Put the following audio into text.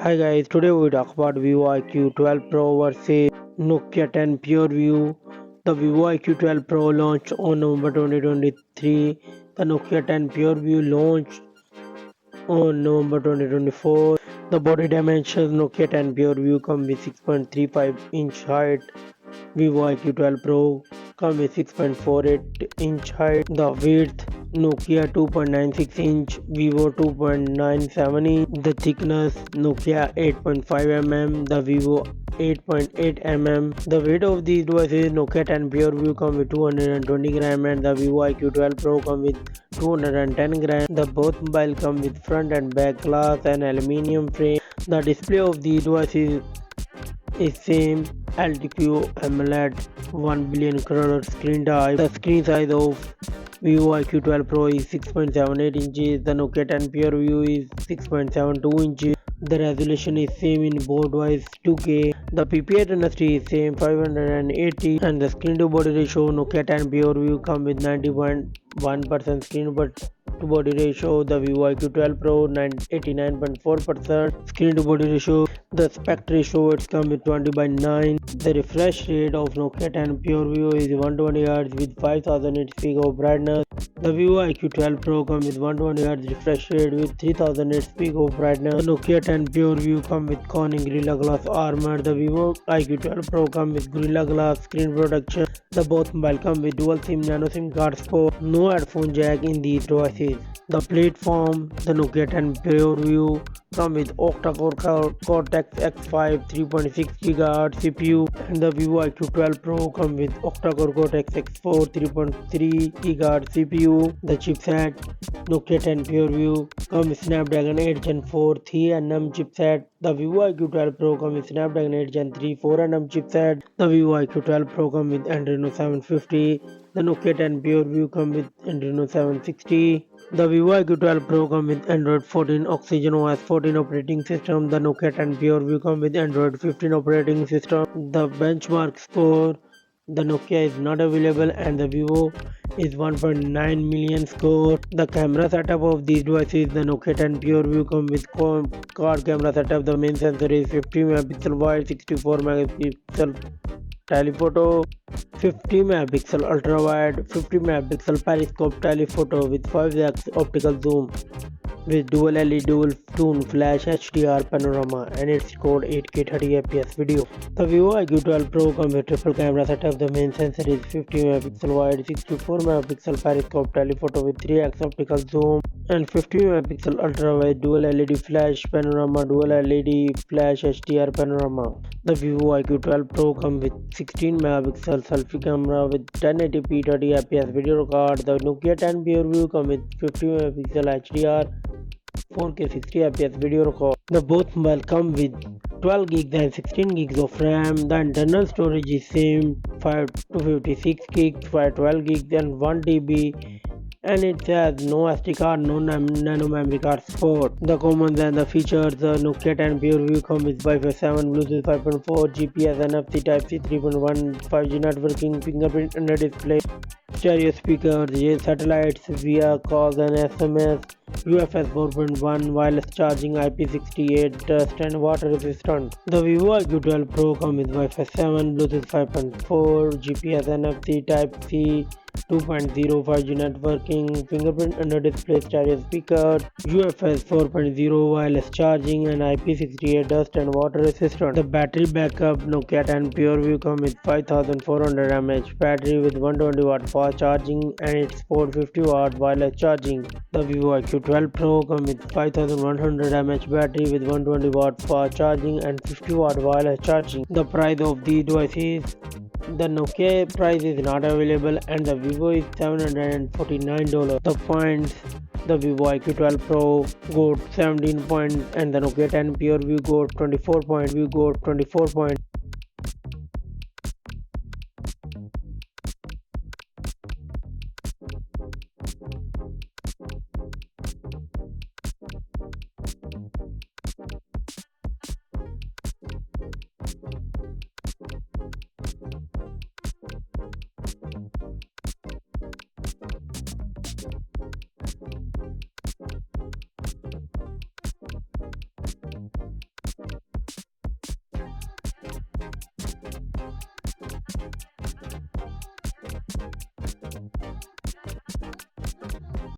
Hi guys, today we talk about Vivo iQOO 12 Pro versus Nokia 10 PureView. The Vivo iQOO 12 Pro launched on November 2023. The Nokia 10 PureView launched on November 2024. The body dimensions Nokia 10 PureView come with 6.35-inch height. Vivo iQOO 12 Pro come with 6.48-inch height. The width Nokia 2.96 inch, Vivo 2.97 inch. The thickness Nokia 8.5 mm, the Vivo 8.8 mm. The weight of these devices Nokia 10 PureView come with 220 gram and the Vivo iQOO 12 Pro come with 210 gram. The both mobile come with front and back glass and aluminium frame. The display of these devices is same LTPO AMOLED 1 billion color screen type. The screen size of Vivo iQOO 12 Pro is 6.78 inches. The Nokia 10 PureView is 6.72 inches. The resolution is same in both devices 2K. The PPI density is same 580 and the screen to body ratio Nokia 10 PureView come with 90.1% screen to body ratio. The Vivo iQOO 12 Pro 89.4% screen to body ratio. The aspect ratio it's come with 20:9. The refresh rate of Nokia 10 PureView is 120 Hz with 5000 nits peak of brightness. The Vivo iQOO 12 Pro comes with 120 Hz refresh rate with 3000 nits peak of brightness. The Nokia 10 PureView comes with Corning Gorilla Glass armor. The Vivo iQOO 12 Pro comes with Gorilla Glass screen protection. The both mobile come with dual SIM nano SIM card support. No headphone jack in these devices. The platform, the Nokia 10 PureView come with octa-core Cortex-X5 3.6 GHz CPU and the Vivo iQOO 12 Pro come with octa-core Cortex-X4 3.3 GHz CPU. The chipset Nokia 10 PureView come with Snapdragon 8 Gen 4 3nm chipset. The Vivo iQOO 12 Pro come with Snapdragon 8 Gen 3 4nm chipset. The Vivo iQOO 12 Pro come with Adreno 750. The Nokia 10 PureView come with Adreno 760. The Vivo iQOO 12 Pro come with Android 14 Oxygen OS 14 operating system. The Nokia 10 PureView come with Android 15 operating system. The benchmark score, the Nokia is not available and the Vivo is 1.9 million score. The camera setup of these devices, the Nokia 10 PureView come with quad camera setup. The main sensor is 50 megapixel wide, 64 megapixel telephoto, 50 megapixel ultra wide, 50 megapixel periscope telephoto with 5x optical zoom with dual LED dual tone flash HDR panorama and it's scored 8K 30fps video. The Vivo iQOO 12 Pro comes with triple camera setup. The main sensor is 50 megapixel wide, 64 megapixel periscope telephoto with 3x optical zoom and 50 megapixel ultra wide dual LED flash panorama, dual LED flash HDR panorama. The Vivo iQOO 12 Pro comes with 16 megapixel selfie camera with 1080p 30fps video record. The Nokia 10 PureView comes with 50 megapixel HDR 4K 60 fps video record. The both mobile come with 12 gigs and 16 gigs of RAM. The internal storage is same 556 gigs, 512 gigs and 1 TB and it has no SD card, no nano memory card support. The commons and the features, the Nokia 10 PureView come with Wi-Fi 7, Bluetooth 5.4, GPS, NFC, Type-C 3.1, 5G networking, fingerprint under display, stereo speakers, satellites via calls and SMS, UFS 4.1, wireless charging, IP68, dust and water resistant. The Vivo iQOO 12 Pro comes with Wi-Fi 7, Bluetooth 5.4, GPS, NFC, Type-C 2.0, 5G networking, fingerprint under display, stereo speaker, UFS 4.0, wireless charging and IP68 dust and water resistant. The battery backup, Nokia 10 PureView come with 5400 mAh battery with 120 watt fast charging and it supports 50 watt wireless charging. The Vivo iQOO 12 Pro come with 5100 mAh battery with 120 watt fast charging and 50 watt wireless charging. The price of these devices, the Nokia price is not available and the Vivo is $749. The points, the Vivo iQOO 12 Pro got 17 points and the Nokia 10 PureView got 24 points.